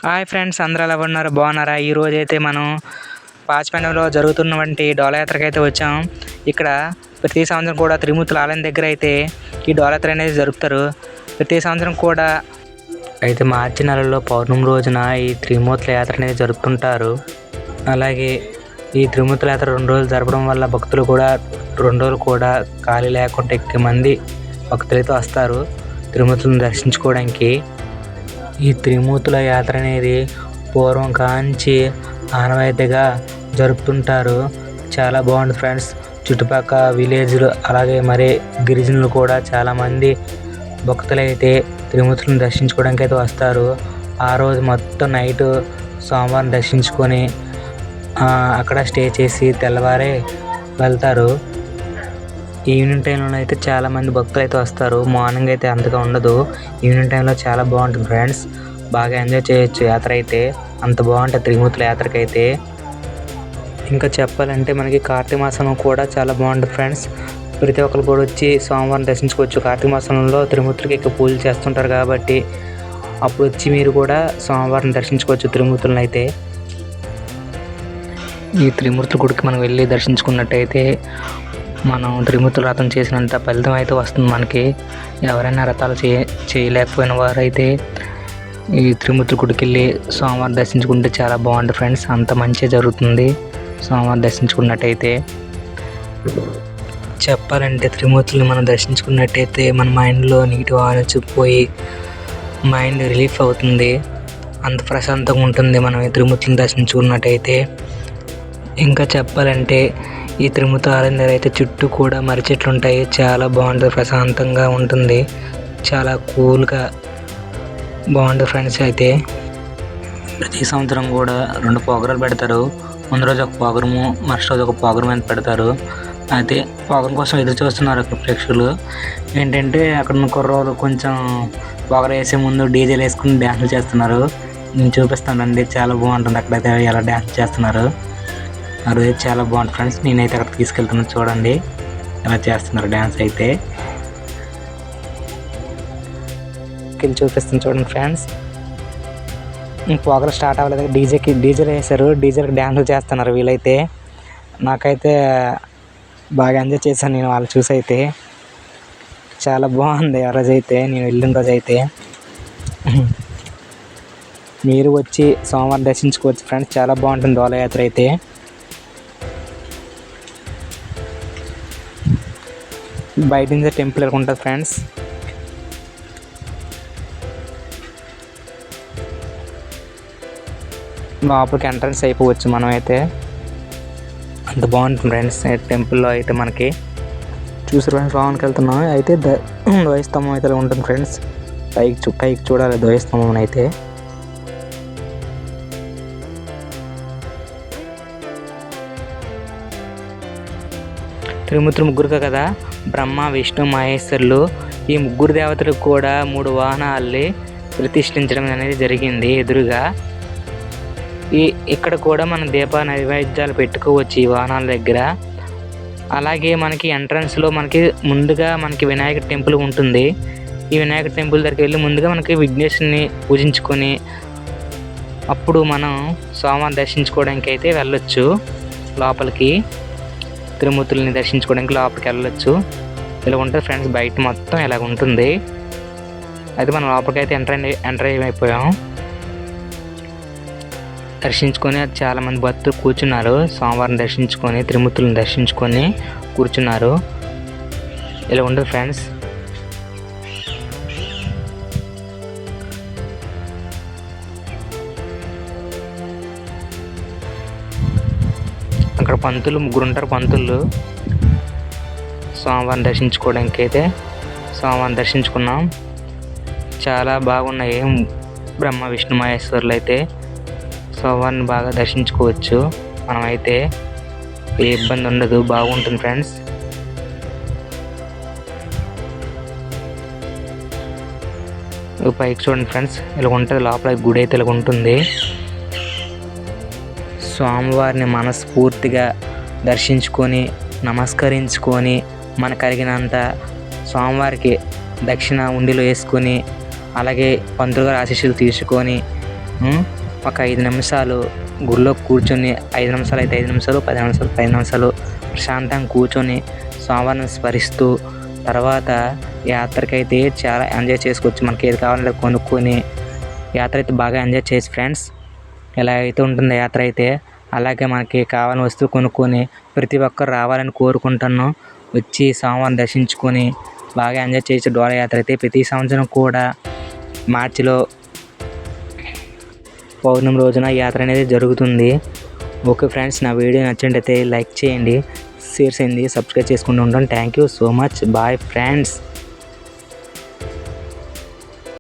Hi friends, అందరూ ఎలా ఉన్నారు? బాగున్నారా? ఈరోజు అయితే మనం పాచిపెండంలో జరుగుతున్నటువంటి డోలాయాత్రకు అయితే వచ్చాం. ఇక్కడ ప్రతి సంవత్సరం కూడా త్రిమూర్తుల ఆలయం దగ్గర అయితే ఈ డోలాయాత్ర అనేది జరుపుతారు. ప్రతి సంవత్సరం కూడా అయితే మార్చి నెలలో పౌర్ణమి రోజున ఈ త్రిమూర్తుల యాత్ర అనేది జరుపుతుంటారు. అలాగే ఈ త్రిమూర్తుల యాత్ర 2 రోజులు జరపడం వల్ల భక్తులు కూడా 2 రోజులు కూడా ఖాళీ లేకుండా ఎక్కువ మంది భక్తులైతే వస్తారు త్రిమూర్తులను దర్శించుకోవడానికి. ఈ త్రిమూర్తుల యాత్ర అనేది పూర్వం కాంచి ఆనవాయితీగా జరుపుతుంటారు. చాలా బాగుంది ఫ్రెండ్స్. చుట్టుపక్కల విలేజ్లు అలాగే మరి గిరిజనులు కూడా చాలామంది భక్తులైతే త్రిమూర్తులను దర్శించుకోవడానికి అయితే వస్తారు. ఆ రోజు మొత్తం నైట్ సోమవారం దర్శించుకొని అక్కడ స్టే చేసి తెల్లవారే వెళ్తారు. ఈవినింగ్ టైంలో అయితే చాలామంది భక్తులు అయితే వస్తారు. మార్నింగ్ అయితే అంతగా ఉండదు. ఈవినింగ్ టైంలో చాలా బాగుంటుంది ఫ్రెండ్స్. బాగా ఎంజాయ్ చేయొచ్చు యాత్ర అయితే. అంత బాగుంటుంది త్రిమూర్తుల యాత్రకి అయితే. ఇంకా చెప్పాలంటే మనకి కార్తీక మాసం కూడా చాలా బాగుంటుంది ఫ్రెండ్స్. ప్రతి ఒక్కరు కూడా వచ్చి సోమవారం దర్శించుకోవచ్చు. కార్తీక మాసంలో త్రిమూర్తులకి ఎక్కువ పూజలు చేస్తుంటారు కాబట్టి అప్పుడు వచ్చి మీరు కూడా సోమవారం దర్శించుకోవచ్చు త్రిమూర్తులను అయితే. ఈ త్రిమూర్తుల గుడికి మనం వెళ్ళి దర్శించుకున్నట్టయితే మనం త్రిమూర్తుల వ్రతం చేసినంత ఫలితం అయితే వస్తుంది మనకి. ఎవరైనా వ్రతాలు చేయలేకపోయిన వారైతే ఈ త్రిమూర్తుల గుడికి వెళ్ళి సోమవారం దర్శించుకుంటే చాలా బాగుంటుంది ఫ్రెండ్స్. అంత మంచిగా జరుగుతుంది సోమవారం దర్శించుకున్నట్టయితే. చెప్పాలంటే త్రిమూర్తులను మనం దర్శించుకున్నట్టయితే మన మైండ్లో నెగిటివ్ ఆలోచన పోయి మైండ్ రిలీఫ్ అవుతుంది. అంత ప్రశాంతంగా ఉంటుంది మనం ఈ త్రిమూర్తులను దర్శించుకున్నట్టయితే. ఇంకా చెప్పాలంటే ఈ త్రిమూర్తుల ఆలయం దగ్గర అయితే చుట్టూ కూడా మర్రి చెట్లు ఉంటాయి. చాలా బాగుంటుంది, ప్రశాంతంగా ఉంటుంది, చాలా కూల్గా బాగుంటుంది ఫ్రెండ్స్. అయితే ప్రతి సంవత్సరం కూడా 2 ప్రోగ్రాలు పెడతారు. ముందు రోజు ఒక ప్రోగ్రాము, మరుసటి రోజు ఒక ప్రోగ్రాం అని పెడతారు. అయితే ప్రోగ్రాం కోసం ఎదురు చూస్తున్నారు అక్కడ ప్రేక్షకులు. ఏంటంటే అక్కడ ఉన్న కుర్రోళ్ళు కొంచెం ప్రోగ్రాం వేసే ముందు డీజేలు వేసుకుని డ్యాన్సులు చేస్తున్నారు. నేను చూపిస్తానండి, చాలా బాగుంటుంది అక్కడైతే ఎలా డ్యాన్స్ చేస్తున్నారు. ఆ రోజు చాలా బాగుంటుంది ఫ్రెండ్స్. నేనైతే అక్కడ తీసుకెళ్తున్నాను, చూడండి ఎలా చేస్తున్నారు డ్యాన్స్ అయితే. వెళ్ళి చూపిస్తాను చూడండి ఫ్రెండ్స్. ప్రోగ్రాం స్టార్ట్ అవ్వలేదు, డీజేలు వేశారు. డీజేలకు డ్యాన్సులు చేస్తున్నారు వీళ్ళైతే. నాకైతే బాగా ఎంజాయ్ చేశాను నేను వాళ్ళు చూసి అయితే. చాలా బాగుంది ఆ రోజు అయితే, నేను వెళ్ళిన రోజు అయితే. మీరు వచ్చి సోమవారం దర్శించుకోవచ్చు ఫ్రెండ్స్. చాలా బాగుంటుంది డోలాయాత్ర అయితే. బయట నుంచి టెంపుల్ ఎలా ఉంటుంది ఫ్రెండ్స్. లోపలికి ఎంట్రన్స్ అయిపోవచ్చు మనం అయితే. అంత బాగుంటుంది ఫ్రెండ్స్ టెంపుల్లో అయితే. మనకి చూసి ఫ్రెండ్స్ లోనికి వెళ్తున్నాం అయితే. ధ్వజస్తంభం అయితే ఉంటుంది ఫ్రెండ్స్. పైకి చూడాలి ధ్వజస్తంభం అయితే. త్రిమూర్తులు ముగ్గురుగా కదా, బ్రహ్మ విష్ణు మహేశ్వరులు. ఈ ముగ్గురు దేవతలకు కూడా 3 వాహనాల్ని ప్రతిష్ఠించడం అనేది జరిగింది ఎదురుగా. ఇక్కడ కూడా మనం దీప నైవేద్యాలు పెట్టుకోవచ్చు ఈ వాహనాల దగ్గర. అలాగే మనకి ఎంట్రన్స్లో మనకి ముందుగా మనకి వినాయక టెంపుల్ ఉంటుంది. ఈ వినాయక టెంపుల్ దగ్గరికి వెళ్ళి ముందుగా మనకి విఘ్నేశ్వరుని పూజించుకొని అప్పుడు మనం సోమవారం దర్శించుకోవడానికి అయితే వెళ్ళొచ్చు లోపలికి. త్రిమూర్తుల్ని దర్శించుకోవడానికి లోపలికి వెళ్ళొచ్చు. ఇలా ఉంటుంది ఫ్రెండ్స్. బయట మొత్తం ఇలాగ ఉంటుంది. అయితే మనం లోపలికి అయితే ఎంటర్ అయిపోయాం. దర్శించుకొని చాలామంది భక్తులు కూర్చున్నారు. సోమవారం దర్శించుకొని త్రిమూర్తులను దర్శించుకొని కూర్చున్నారు. ఇలా ఉంటుంది ఫ్రెండ్స్. అక్కడ పంతులు 3 ఉంటారు. పంతులు సోమవారం దర్శించుకోవడానికి అయితే సోమవారం దర్శించుకున్నాం. చాలా బాగున్నాయి బ్రహ్మ విష్ణు మహేశ్వరులు అయితే. సోమవారం బాగా దర్శించుకోవచ్చు మనమైతే. ఏ ఇబ్బంది ఉండదు, బాగుంటుంది ఫ్రెండ్స్. పైకి చూడండి ఫ్రెండ్స్, ఇలా ఉంటుంది లోపల గుడి అయితే. ఇలా ఉంటుంది. స్వామివారిని మనస్ఫూర్తిగా దర్శించుకొని నమస్కరించుకొని మనకు కలిగినంత స్వామివారికి దక్షిణ ఉండిలో వేసుకొని అలాగే పంతులు గారి ఆశీస్సులు తీసుకొని ఒక 5 నిమిషాలు గుడిలో కూర్చొని 5 నిమిషాలు అయితే 5 నిమిషాలు, 10 నిమిషాలు 10 నిమిషాలు ప్రశాంతంగా కూర్చొని స్వామివారిని స్మరిస్తూ తర్వాత యాత్రకైతే చాలా ఎంజాయ్ చేసుకోవచ్చు. మనకి ఏది కావాలంటే కొనుక్కొని యాత్ర అయితే బాగా ఎంజాయ్ చేయొచ్చు ఫ్రెండ్స్. ఇలా అయితే ఉంటుంది యాత్ర అయితే. అలాగే మనకి కావాలని వస్తువు కొనుక్కొని ప్రతి ఒక్కరు రావాలని కోరుకుంటాను. వచ్చి స్వామివారిని దర్శించుకొని బాగా ఎంజాయ్ చేయొచ్చు. డోలా యాత్ర అయితే ప్రతి సంవత్సరం కూడా మార్చిలో పౌర్ణమి రోజున యాత్ర అనేది జరుగుతుంది. ఓకే ఫ్రెండ్స్, నా వీడియో నచ్చినట్టయితే లైక్ చేయండి, షేర్ చేయండి, సబ్స్క్రైబ్ చేసుకుంటూ ఉంటాను. Thank you so much. Bye friends.